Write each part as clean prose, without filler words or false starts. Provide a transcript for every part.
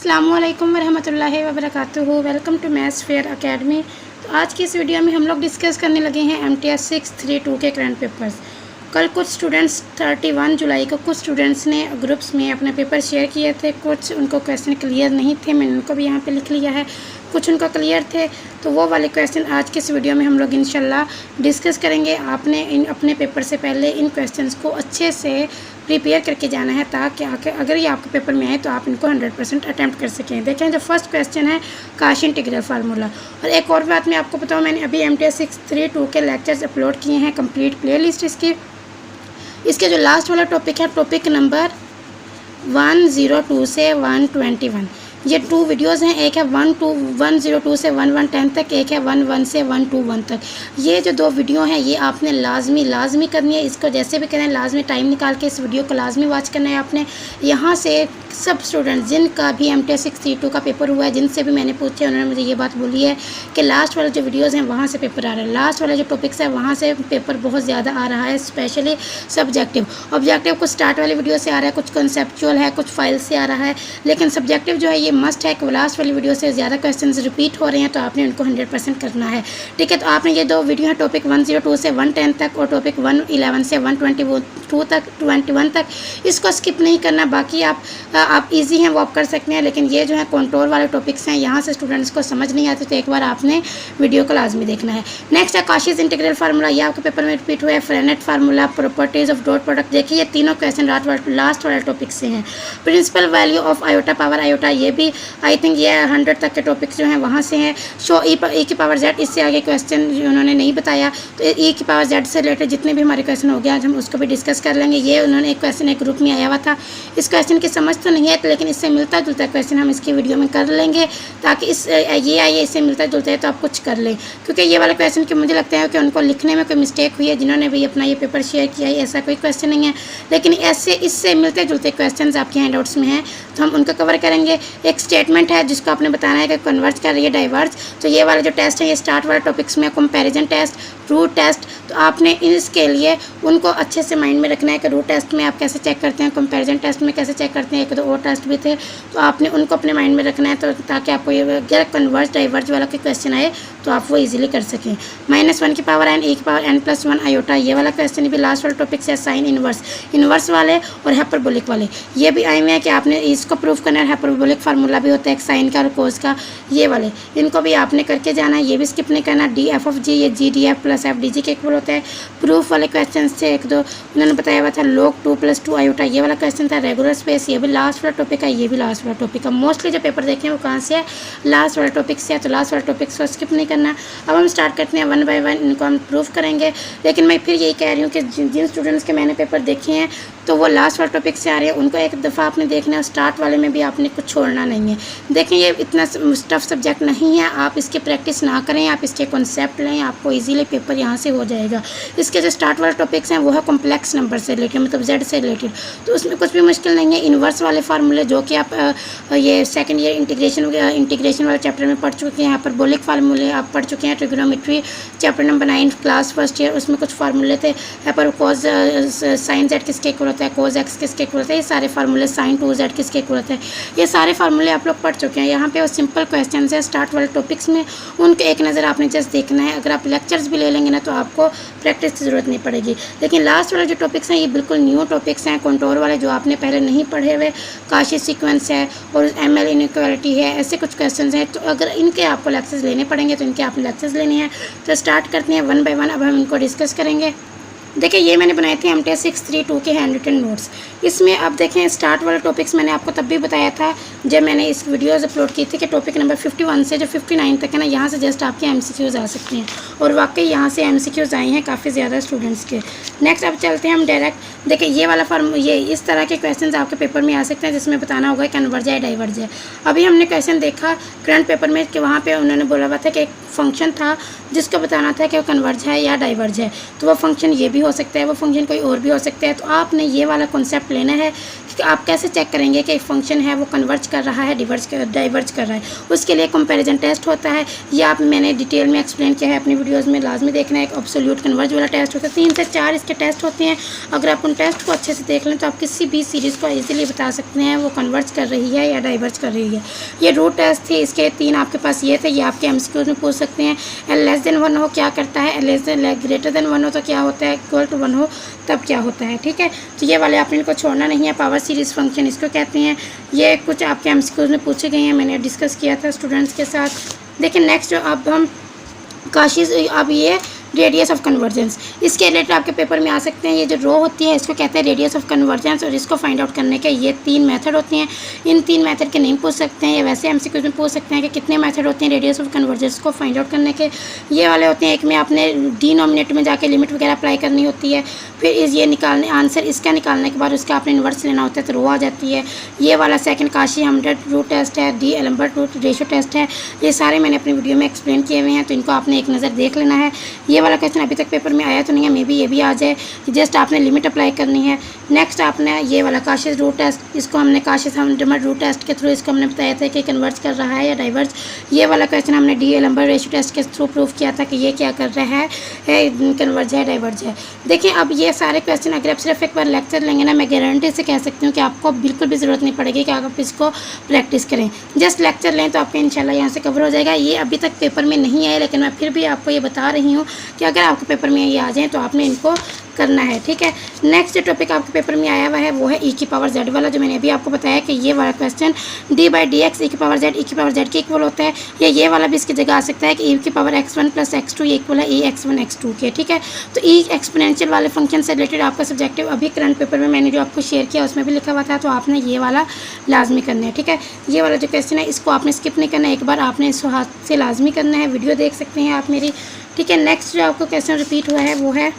अस्सलामुअलैकुम वरहमतुल्लाहि वबरकातुहू। Welcome to maths fair academy. तो आज की इस वीडियो में हम लोग डिस्कस करने लगे हैं MTS 632 के करंट पेपर्स। कल कुछ स्टूडेंट्स 31 जुलाई को कुछ स्टूडेंट्स ने ग्रुप्स में अपने पेपर शेयर किए थे। कुछ उनको क्वेश्चन क्लियर नहीं थे, मैंने उनको भी यहाँ पे लिख लिया है। कुछ उनको क्लियर थे, तो वो वाले क्वेश्चन आज के इस वीडियो में हम लोग इंशाल्लाह डिस्कस करेंगे। आपने अपने पेपर से पहले इन क्वेश्चंस को अच्छे से प्रिपेयर करके जाना है, ताकि अगर ये आपके पेपर में आए तो आप इनको 100% अटैम्प्ट कर सकें। देखें, जो फर्स्ट क्वेश्चन है काशी इंटीग्रल फार्मूला। और एक और बात मैं आपको बताऊँ, मैंने अभी MTS 632 के लेक्चर्स अपलोड किए हैं, कंप्लीट प्लेलिस्ट इसके जो लास्ट वाला टॉपिक है, टॉपिक नंबर 102 से 121। ये 2 वीडियोस हैं, एक है 102 से 110 तक, एक है 11 से 121 तक। ये जो 2 वीडियो हैं ये आपने लाजमी करनी है। इसको जैसे भी करें लाजमी टाइम निकाल के इस वीडियो को लाजमी वॉच करना है आपने। यहाँ से सब स्टूडेंट्स जिनका भी MTS 632 का पेपर हुआ है, जिनसे भी मैंने पूछे, उन्होंने मुझे ये बात बोली है कि लास्ट वाले जो वीडियोज़ हैं वहाँ से पेपर आ रहा है, लास्ट वाले जो टॉपिक्स है वहाँ से पेपर बहुत ज़्यादा आ रहा है, स्पेशली सब्जेक्टिव। ऑब्जेक्टिव कुछ स्टार्ट वाली वीडियो से आ रहा है, कुछ कंसेप्चुअल है, कुछ फाइल से आ रहा है, लेकिन सब्जेक्टिव जो है ये मस्ट है कि लास्ट वाली वीडियो से ज़्यादा क्वेश्चन रिपीट हो रहे हैं, तो आपने उनको 100% करना है। ठीक है, तो आपने ये 2 वीडियो है, टॉपिक 102 से 110 तक और टॉपिक 111 से 121 तक, इसको स्किप नहीं करना। बाकी आप इजी हैं वो आप कर सकते हैं, लेकिन ये जो है कंट्रोल वाले टॉपिक्स हैं, यहाँ से स्टूडेंट्स को समझ नहीं आते, तो एक बार आपने वीडियो को लाजमी देखना है। नेक्स्ट है काशीज़ इंटीग्रल फार्मूला। ये आपके पेपर में रिपीट हुआ है। Frenet formula, properties of dot product. देखिए, ये तीनों क्वेश्चन लास्ट वाले टॉपिक से हैं। Principal value of iota power iota, ये भी आई थिंक ये 100 तक के टॉपिक्स जो हैं वहाँ से हैं। शो ई की पावर जेड, इससे आगे क्वेश्चन उन्होंने नहीं बताया, तो ई की पावर जेड से रिलेटेड जितने भी हमारे क्वेश्चन हो गए आज हम उसको भी डिस्कस कर लेंगे। ये उन्होंने एक क्वेश्चन एक ग्रुप में आया हुआ था, इस क्वेश्चन की समझ तो नहीं है, लेकिन इससे मिलता जुलता क्वेश्चन हम इसकी वीडियो में कर लेंगे, ताकि ये आइए इससे मिलता जुलता है तो आप कुछ कर लें। क्योंकि ये वाला क्वेश्चन कि मुझे लगता है कि उनको लिखने में कोई मिस्टेक हुई है, जिन्होंने भी अपना ये पेपर शेयर किया है, ऐसा कोई क्वेश्चन नहीं है, लेकिन ऐसे इससे मिलते जुलते क्वेश्चन आपके हैंडआउट्स में हैं, तो हम उनको कवर करेंगे। एक स्टेटमेंट है जिसको आपने बताना है कि कन्वर्ज कर रही है डाइवर्ज। तो ये वाला जो टेस्ट है ये स्टार्ट वाले टॉपिक्स में कंपैरिजन टेस्ट, रूट टेस्ट, तो आपने इसके लिए उनको अच्छे से माइंड में रखना है कि रूट टेस्ट में आप कैसे चेक करते हैं, कंपैरिजन टेस्ट में कैसे चेक करते हैं, एक 2 और टेस्ट भी थे, तो आपने उनको अपने माइंड में रखना है, तो ताकि आपको ये अगर कन्वर्ज डाइवर्ज वाला कोई क्वेश्चन आए तो आप वो इजीली कर सकें। -1 की पावर n, e की पावर n+1 आयोटा, ये वाला क्वेश्चन भी लास्ट वाला टॉपिक से। साइन इनवर्स वाले और हाइपरबोलिक वाले ये भी आए हुए हैं कि आपने इसको प्रूफ करना है। हाइपरबोलिक फार्मूला भी होता है एक साइन का और कोस का, ये वाले इनको भी आपने करके जाना है, ये भी स्किप नहीं करना। DF(g) ये GDF + FDG के इक्वल होता है। प्रूफ वाले क्वेश्चन से 1-2 उन्होंने बताया हुआ था। log 2 + 2 आयोटा, ये वाला क्वेश्चन था। रेगुलर स्पेस, ये भी लास्ट वाला टॉपिक है, ये भी लास्ट वाला टॉपिक है। मोस्टली जो पेपर देखें वो कहाँ से है, लास्ट वाला टॉपिक से है, तो लास्ट वाला टॉपिक को स्किप नहीं करना। अब हम स्टार्ट करते हैं 1 बाय 1, इनको हम प्रूफ करेंगे। लेकिन मैं फिर यही कह रही हूँ कि जिन स्टूडेंट्स के मैंने पेपर देखे हैं तो वो लास्ट वाला टॉपिक से आ रहे हैं, उनको एक दफ़ा आपने देखना है, स्टार्ट वाले में भी आपने कुछ छोड़ना नहीं है। देखें, ये इतना टफ सब्जेक्ट नहीं है, आप इसकी प्रैक्टिस ना करें, आप इसके कॉन्सेप्ट लें, आपको इजीली पेपर यहाँ से हो जाएगा। इसके जो स्टार्ट वाले टॉपिक्स हैं वो है कॉम्प्लेक्स नंबर से रिलेटेड, मतलब Z से रिलेटेड, तो उसमें कुछ भी मुश्किल नहीं है। इन्वर्स वाले फार्मूले जो कि आप ये सेकंड ईयर इंटीग्रेशन वाले चैप्टर में पढ़ चुके हैं। हाइपरबोलिक फार्मूले आप पढ़ चुके हैं। Trigonometry chapter number 9 class first year, उसमें कुछ फार्मूले थे। कोस साइन Z किसके इक्वल होता है, कोस X किसके इक्वल होता है, ये सारे फार्मूले। साइन 2Z किसके इक्वल होता है, ये सारे फार्मूले आप लोग पढ़ चुके हैं। यहाँ पे वो सिंपल क्वेश्चन है स्टार्ट वाले टॉपिक्स में, उनके एक नज़र आपने जस्ट देखना है। अगर आप लेक्चर्स भी ले लेंगे ना तो आपको प्रैक्टिस की ज़रूरत नहीं पड़ेगी। लेकिन लास्ट वाले जो टॉपिक्स हैं ये बिल्कुल न्यू टॉपिक्स हैं, कंटोर वाले जो आपने पहले नहीं पढ़े हुए। काशी सीक्वेंस है और ML इनइक्वालिटी है, ऐसे कुछ क्वेश्चन हैं, तो अगर इनके आपको लेक्चर्स लेने पड़ेंगे तो इनके आपने लेक्चर्स लेने हैं। तो स्टार्ट करते हैं 1 बाय 1, अब हम इनको डिस्कस करेंगे। देखिए, ये मैंने बनाए थे MTS 632 के हैंड रिटन नोट्स। इसमें अब देखें, स्टार्ट वाले टॉपिक्स मैंने आपको तब भी बताया था जब मैंने इस वीडियोस अपलोड की थी कि टॉपिक नंबर 51 से जो 59 तक है ना, यहाँ से जस्ट आपके MCQs आ सकते हैं, और वाकई यहाँ से MCQs आए हैं काफ़ी ज़्यादा स्टूडेंट्स के। नेक्स्ट अब चलते हैं हम डायरेक्ट। देखिए, ये वाला ये इस तरह के क्वेश्चन आपके पेपर में आ सकते हैं जिसमें बताना होगा कन्वर्ज है डाइवर्ज है। अभी हमने क्वेश्चन देखा करंट पेपर में कि वहाँ पर उन्होंने बोला हुआ था कि एक फंक्शन था जिसको बताना था कि वो कन्वर्ज है या डाइवर्ज है, तो वो फंक्शन ये भी हो सकता है, वो फंक्शन कोई और भी हो सकता है। तो आपने ये वाला कॉन्सेप्ट लेना है कि आप कैसे चेक करेंगे कि एक फंक्शन है वो कन्वर्ज कर रहा है, डाइवर्ज कर रहा है। उसके लिए कंपैरिजन टेस्ट होता है, ये मैंने डिटेल में एक्सप्लेन किया है अपनी वीडियोस में, लाजमी देखना है। एक एब्सोल्यूट कन्वर्ज वाला टेस्ट होता है, 3 से 4 इस के टेस्ट होते हैं। अगर आप उन टेस्ट को अच्छे से देख लें तो आप किसी भी सीरीज़ को ईजिली बता सकते हैं वो कन्वर्ज कर रही है या डाइवर्ज कर रही है। ये रूट टेस्ट थे, इसके 3 आपके पास ये थे, ये आपके MCQs में पूछ सकते हैं। L 1 हो क्या करता है, L 1 हो तो क्या होता है, =1 हो तब क्या होता है। ठीक है, तो ये वाले आपने इनको छोड़ना नहीं है। पावर सीरीज़ फंक्शन इसको कहते हैं। ये कुछ आपके MCQs में पूछे गए हैं, मैंने डिस्कस किया था स्टूडेंट्स के साथ। देखिए नेक्स्ट जो अब हम काशिश, अब ये रेडियस ऑफ कन्वर्जेंस, इसके रिलेटेड आपके पेपर में आ सकते हैं। ये जो रो होती है इसको कहते हैं रेडियस ऑफ कन्वर्जेंस, और इसको फाइंड आउट करने के ये 3 मेथड होते हैं। इन 3 मेथड के नेम पूछ सकते हैं, या वैसे MCQs में पूछ सकते हैं कि कितने मेथड होते हैं रेडियस ऑफ कन्वर्जेंस को फाइंड आउट करने के। ये वाले होते हैं, एक में आपने डिनोमिनेटर में जाके लिमिट वगैरह अप्लाई करनी होती है, फिर ये निकालने आंसर इसका निकालने के बाद उसका आपने इन्वर्स लेना होता है तो रो आ जाती है। ये वाला second Cauchy Hadamard root test है, D'Alembert root ratio test है। ये सारे मैंने अपनी वीडियो में एक्सप्लेन किए हुए हैं, तो इनको आपने एक नज़र देख लेना है। ये वाला क्वेश्चन अभी तक पेपर में आया तो नहीं है, मे बी ये भी आ जाए, जस्ट आपने लिमिट अप्लाई करनी है। नेक्स्ट आपने ये वाला काशिश रूट टेस्ट, इसको हमने काशिश हम्ड्रेड रूट टेस्ट के थ्रू इसको हमने बताया था कि कन्वर्ट कर रहा है या डाइवर्स। ये वाला क्वेश्चन हमने डी एल्बर्ट रेशो टेस्ट के थ्रू प्रूफ किया था कि ये क्या कर रहा है, कन्वर्ज है डाइवर्ज है। देखिए अब ये सारे क्वेश्चन अगर आप सिर्फ एक बार लेक्चर लेंगे ना, मैं गारंटी से कह सकती हूँ कि आपको बिल्कुल भी ज़रूरत नहीं पड़ेगी कि आप इसको प्रैक्टिस करें। जस्ट लेक्चर लें तो आपको इंशाल्लाह यहाँ से कवर हो जाएगा। ये अभी तक पेपर में नहीं आया, लेकिन मैं फिर भी आपको ये बता रही हूँ कि अगर आपके पेपर में ये आ जाए तो आपने इनको करना है। ठीक है, नेक्स्ट जो टॉपिक आपके पेपर में आया हुआ है वो है e⁻z वाला, जो मैंने अभी आपको बताया कि ये वाला क्वेश्चन d/dx e⁻z के इक्वल होता है, या ये वाला भी इसकी जगह आ सकता है कि e⁻x1 + x2 इक्वल है e(x1 x2) के। ठीक है, तो ई एक्सपोनेंशियल वाले फंक्शन से रिलेटेड आपका सब्जेक्टिव अभी करंट पेपर में मैंने जो आपको शेयर किया उसमें भी लिखा हुआ था, तो आपने ये वाला लाजमी करना है। ठीक है, ये वाला जो क्वेश्चन है इसको आपने स्किप नहीं करना है, एक बार आपने इसको हाथ से लाजमी करना है। वीडियो देख सकते हैं आप मेरी। ठीक है, नेक्स्ट जो आपको क्वेश्चन रिपीट हुआ है वो है,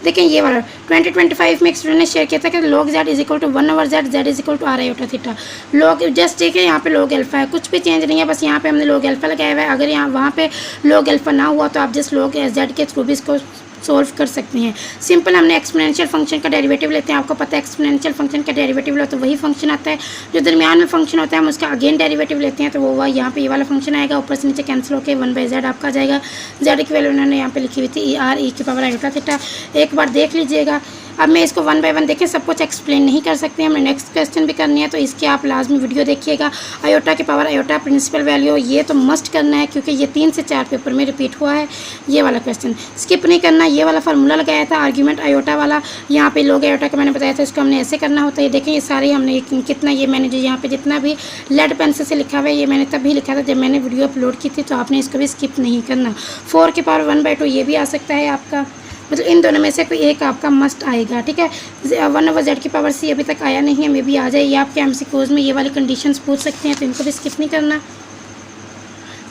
देखिए ये वाला 2025 में एक स्टूडेंट ने शेयर किया था कि log z = 1/z, z = r iota theta. log just ठीक है, यहाँ पे log अल्फा है, कुछ भी चेंज नहीं है, बस यहाँ पे हमने log अल्फा लगाया हुआ है। अगर यहाँ वहाँ पे log अल्फा ना हुआ तो आप जस्ट log z के थ्रू भी इसको सोल्व कर सकते हैं। सिंपल हमने एक्सपोनेंशियल फंक्शन का डेरिवेटिव लेते हैं, आपको पता है एक्सपोनेंशियल फंक्शन का डेरिवेटिव लो तो वही फंक्शन आता है जो दरमियान में फंक्शन होता है, हम उसका अगेन डेरिवेटिव लेते हैं तो वो यहाँ पे ये वाला फंक्शन आएगा, ऊपर से नीचे कैंसिल होकर 1/z आपका आ जाएगा। z की वैल्यू उन्होंने यहाँ पे लिखी हुई थी r e⁻iota थीटा। एक बार देख लीजिएगा। अब मैं इसको 1 बाय 1 देखिए, सब कुछ एक्सप्लेन नहीं कर सकते हैं, हमें नेक्स्ट क्वेश्चन भी करनी है, तो इसके आप लाजमी वीडियो देखिएगा। आयोटा की पावर आयोटा प्रिंसिपल वैल्यू, ये तो मस्ट करना है क्योंकि ये 3 से 4 पेपर में रिपीट हुआ है। ये वाला क्वेश्चन स्किप नहीं करना। ये वाला फार्मूला लगाया था आर्ग्यूमेंट आयोटा वाला, यहाँ पे लोग आयोटा का मैंने बताया था, इसको हमने ऐसे करना होता है। देखें ये सारे हमने कितना, ये मैंने जो यहाँ पे जितना भी लेड पेंसिल से लिखा हुआ है ये मैंने तभी लिखा था जब मैंने वीडियो अपलोड की थी, तो आपने इसको भी स्किप नहीं करना। 4 की पावर 1/2 ये भी आ सकता है आपका, मतलब इन दोनों में से कोई एक आपका मस्ट आएगा। ठीक है, 1/z की पावर c अभी तक आया नहीं है, मे भी आ जाए। ये आपके MCQs में ये वाली कंडीशंस पूछ सकते हैं, तो इनको भी स्किप नहीं करना।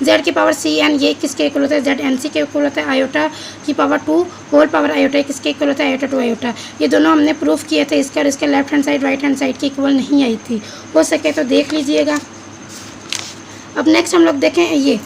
z की पावर cn ये किसके इक्वल होता है, znc के इक्वल होता है। आयोटा की पावर 2 होल पावर आयोटा किसके इक्वल होता है, आयोटा 2 आयोटा। ये दोनों हमने प्रूफ किए थे, इसका और इसका left hand side right hand side की इक्वल नहीं आई थी, हो सके तो देख लीजिएगा। अब नेक्स्ट हम लोग देखें ये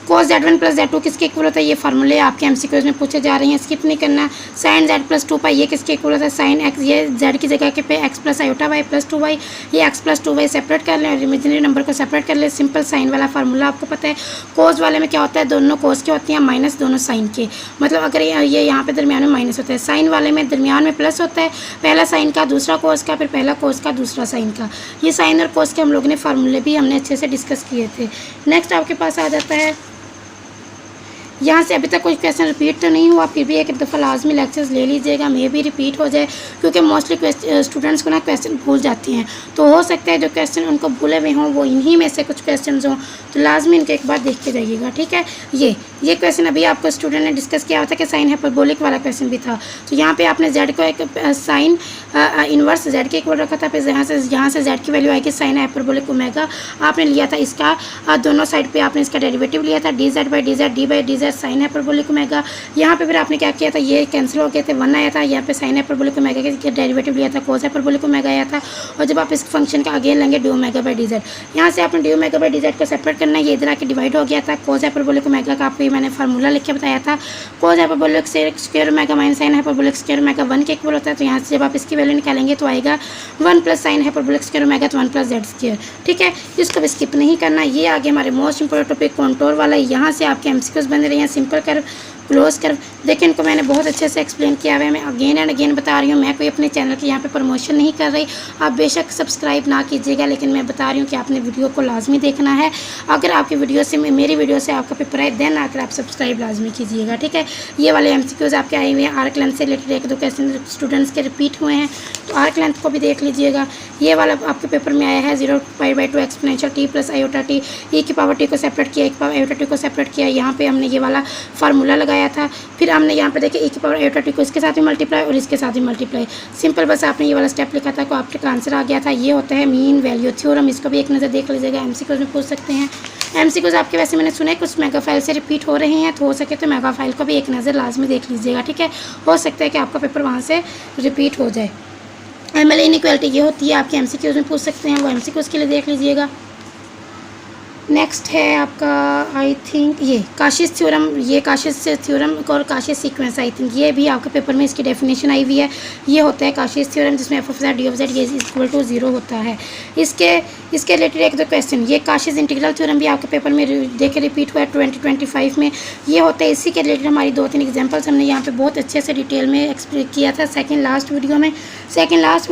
cos z1 + z2 किसके इक्वल होता है, ये फार्मूले आपके MCQs में पूछे जा रहे हैं, स्किप नहीं करना। sin z + 2π ये किसके इक्वल होता है, sin x, ये z की जगह के पे x + iota y + 2y, ये x + 2y सेपरेट कर लें और इमेजिनरी नंबर को सेपरेट कर लें। सिंपल साइन वाला फार्मूला आपको पता है। cos वाले में क्या होता है, दोनों cos के होती हैं माइनस दोनों साइन के, मतलब अगर ये यहाँ पे दरमियान में माइनस होता है। साइन वाले में दरमियान में प्लस होता है, पहला साइन का दूसरा cos का, फिर पहला cos का दूसरा साइन का। ये साइन और cos के हम लोगों ने फार्मूले भी हमने अच्छे से डिस्कस किए थे। नेक्स्ट आपके पास आ जाता है, यहाँ से अभी तक कोई क्वेश्चन रिपीट तो नहीं हुआ, फिर भी एक दफ़ा लाजमी लेक्चर्स ले लीजिएगा, मे भी रिपीट हो जाए क्योंकि मोस्टली स्टूडेंट्स को ना क्वेश्चन भूल जाते हैं, तो हो सकता है जो क्वेश्चन उनको भूले हुए हों वो इन्हीं में से कुछ क्वेश्चन हों, तो लाजमी इनके एक बार देख के जाइएगा। ठीक है, ये क्वेश्चन अभी आपको स्टूडेंट ने डिस्कस किया था कि साइन हाइपरबोलिक वाला क्वेश्चन भी था, तो यहाँ पे आपने z को एक साइन इन्वर्स z के इक्वल रखा था, फिर यहाँ से z की वैल्यू आएगी साइन हाइपरबोलिक ओमेगा, आपने लिया था इसका दोनों साइड पे आपने इसका डेरिवेटिव लिया था dz/dz d/dz sine hyperbolic omega. यहाँ पे फिर आपने क्या किया था, ये कैंसिल हो गए थे, 1 आया था, यहाँ पे साइन हाइपरबोलिक ओमेगा के डेरिवेटिव लिया था, कोस हाइपरबोलिक ओमेगा आया था, और जब आप इस फंक्शन का अगेन लेंगे d⁻/dz, यहाँ से आपने d⁻/dz को सेपरेट करना है, ये इधर आके डिवाइड हो गया था। कोस हाइपरबोलिक ओमेगा का आपको मैंने फार्मूला लिख के बताया था, cos hyperbolic square omega minus sine hyperbolic square omega 1 के इक्वल होता है, तो यहाँ से जब आप इसकी वैल्यू निकालेंगे तो आएगा 1 + साइन हाइपरबोलिक स्क्वायर ओमेगा तो 1 + z²। ठीक है, इसको भी स्किप नहीं करना। ये आगे हमारे मोस्ट इंपोर्टेंट टॉपिक कॉन्टोर वाला, यहाँ से आपके MCQs बन रहे हैं। सिंपल कर क्लोज कर्व। देखिए इनको मैंने बहुत अच्छे से एक्सप्लेन किया हुआ है, मैं अगेन एंड अगेन बता रही हूँ। मैं कोई अपने चैनल की यहाँ पे प्रमोशन नहीं कर रही, आप बेशक सब्सक्राइब ना कीजिएगा, लेकिन मैं बता रही हूँ कि आपने वीडियो को लाजमी देखना है। अगर आपकी वीडियो से, मेरी वीडियो से आपका पेपर है, देन आकर आप सब्सक्राइब लाजमी कीजिएगा, ठीक है। ये वाले MCQs आपके आए हुए हैं, आर्क लेंथ से रिलेटेड 1-2 क्वेश्चन स्टूडेंट्स के रिपीट हुए हैं, तो आर्क लेंथ को भी देख लीजिएगा। ये वाला आपके पेपर में आया है 0π/2 exponential t plus iota t, e की पावर t को सेपरेट किया, e की पावर आयोटा t को सेपरेट किया। यहाँ पे हमने ये वाला फार्मूला लगाया था, फिर हमने यहाँ पे देखिए e की पावर आयोटा t को इसके साथ भी मल्टीप्लाई और इसके साथ भी मल्टीप्लाई। सिंपल बस आपने ये वाला स्टेप लिखा था, को आपका आंसर आ गया था। ये होता है मीन वैल्यू थ्योरम, इसको भी एक नज़र देख लीजिएगा, MCQs में पूछ सकते हैं। MCQs आपके वैसे मैंने सुना है कुछ मेगा फाइल से रिपीट हो रहे हैं, तो हो सके तो मेगा फाइल को भी एक नज़र लाजमी देख लीजिएगा, ठीक है। हो सकता है कि आपका पेपर वहाँ से रिपीट हो जाए। ML इनइक्वालिटी ये होती है, आपके MCQs में पूछ सकते हैं, वो MCQs के लिए देख लीजिएगा। नेक्स्ट है आपका आई थिंक ये काशिश थ्योरम, ये काशिश थ्योरम और काशिश सीक्वेंस, आई थिंक ये भी आपके पेपर में इसकी डेफिनेशन आई हुई है। ये होता है काशिश थ्योरम जिसमें f(z) d(z) ये इक्वल टू 0 होता है। इसके रिलेटेड 1-2 क्वेश्चन, ये काशिश इंटीग्रल थ्योरम भी आपके पेपर में देखे रिपीट हुआ है 2025 में। ये होता है, इसी के रिलेटेड हमारी 2-3 एग्जाम्पल्स हमने यहाँ पे बहुत अच्छे से डिटेल में एक्सप्लेन किया था सेकंड लास्ट वीडियो में।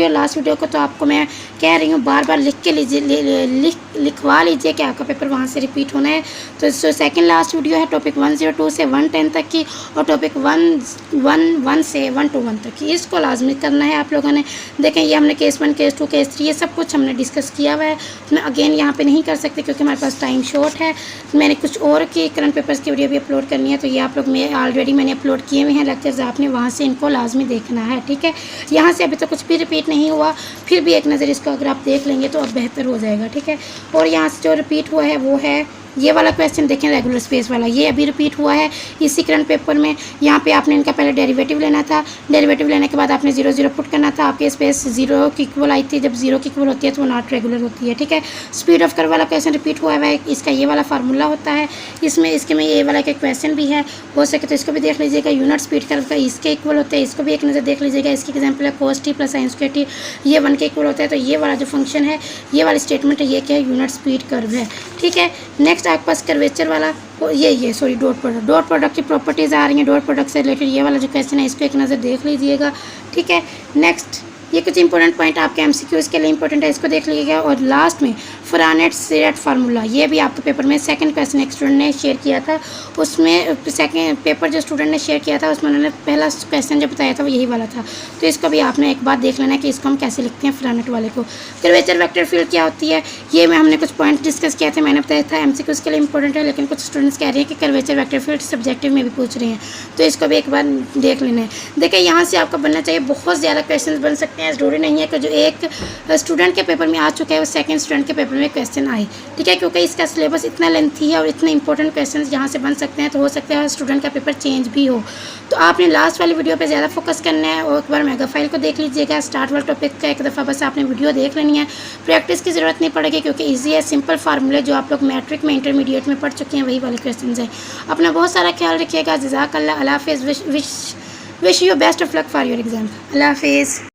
लास्ट वीडियो को तो आपको मैं कह रही हूँ बार बार लिख के लिखवा लीजिए कि आपका पेपर वहाँ से रिपीट होना है। तो सेकंड लास्ट वीडियो है टॉपिक 102 से 110 तक की, और टॉपिक 111 से 121 तक की, इसको लाजमी करना है आप लोगों ने। देखें ये हमने केस 1, केस 2, केस 3 ये सब कुछ हमने डिस्कस किया हुआ है। मैं अगेन यहाँ पे नहीं कर सकती क्योंकि हमारे पास टाइम शॉर्ट है। मैंने कुछ और की करंट पेपर्स की वीडियो भी अपलोड करनी है, तो ये आप लोग ऑलरेडी मैंने अपलोड किए हुए हैं लेक्चर्स, आपने वहाँ से इनको लाजमी देखना है, ठीक है। यहाँ से अभी तो कुछ भी रिपीट नहीं हुआ, फिर भी एक नज़र इसको अगर आप देख लेंगे तो अब बेहतर हो जाएगा, ठीक है। और यहाँ से जो रिपीट हुआ है वो है ये वाला क्वेश्चन, देखें रेगुलर स्पेस वाला, ये अभी रिपीट हुआ है इसी करंट पेपर में। यहाँ पे आपने इनका पहले डेरिवेटिव लेना था, डेरिवेटिव लेने के बाद आपने 0 पुट करना था, आपके स्पेस 0 की इक्वल आई थी। जब 0 की इक्वल होती है तो वो नॉट रेगुलर होती है, ठीक है। स्पीड ऑफ कर्व वाला क्वेश्चन रिपीट हुआ है, इसका ये वाला फार्मूला होता है। इसके में ये वाला एक क्वेश्चन भी है, हो सके तो इसको भी देख लीजिएगा। यूनिट स्पीड कर्व का इसके इक्वल होते हैं, इसको भी एक नज़र देख लीजिएगा। इसकी एग्जाम्पल है cos t plus sin square t, ये 1 के इक्वल होता है। तो ये वाला जो फंक्शन है, ये वाली स्टेटमेंट है, ये क्या है, यूनिट स्पीड कर्व है, ठीक है। नेक्स्ट आपके पास कर्वेचर वाला सॉरी डॉट प्रोडक्ट की प्रॉपर्टीज़ आ रही हैं। डॉट प्रोडक्ट से रिलेटेड ये वाला जो क्वेश्चन है, इसको एक नज़र देख लीजिएगा, ठीक है। नेक्स्ट ये कुछ इंपॉर्टेंट पॉइंट आपके MCQs के लिए इंपॉर्टेंट है, इसको देख लीजिएगा। और लास्ट में फरानेट सीरेट फार्मूला, ये भी आपके पेपर में सेकंड क्वेश्चन एक स्टूडेंट ने शेयर किया था, उसमें सेकंड पेपर जो स्टूडेंट ने शेयर किया था उसमें उन्होंने पहला क्वेश्चन जो बताया था वो यही वाला था। तो इसको भी आपने एक बार देख लेना है कि इसको हम कैसे लिखते हैं फरानेट वाले को। कर्वेचर वेक्टर फील्ड क्या होती है, ये में हमने कुछ पॉइंट डिस्कस किया था, मैंने बताया था MCQs के लिए इंपॉर्टेंट है, लेकिन कुछ स्टूडेंट्स कह रहे हैं कि कर्वेचर वेक्टर फील्ड सब्जेक्टिव में भी पूछ रहे हैं, तो इसको भी एक बार देख लेना है। देखिए यहाँ से आपका बनना चाहिए, बहुत ज़्यादा क्वेश्चन बन सकते हैं, जरूरी नहीं है कि जो एक स्टूडेंट के पेपर में आ चुका है वो सेकंड स्टूडेंट के पेपर में क्वेश्चन आए, ठीक है। क्योंकि इसका सिलेबस इतना लेंथी है और इतने इंपॉर्टेंट क्वेश्चन यहाँ से बन सकते हैं, तो हो सकता है स्टूडेंट का पेपर चेंज भी हो। तो आपने लास्ट वाली वीडियो पे ज़्यादा फोकस करना है, और एक बार मेगा फाइल को देख लीजिएगा। स्टार्ट वाले टॉपिक का एक दफ़ा बस आपने वीडियो देख लेनी है, प्रैक्टिस की ज़रूरत नहीं पड़ेगी क्योंकि ईजी है, सिंपल फार्मूले जो आप लोग मैट्रिक में इंटरमीडिएट में पढ़ चुके हैं वही वाले क्वेश्चन हैं। अपना बहुत सारा ख्याल रखिएगा। जज़ाकल्लाह, अल्लाह हाफ़िज़। Wish you best of luck for your exam. अल्लाह हाफ़िज़।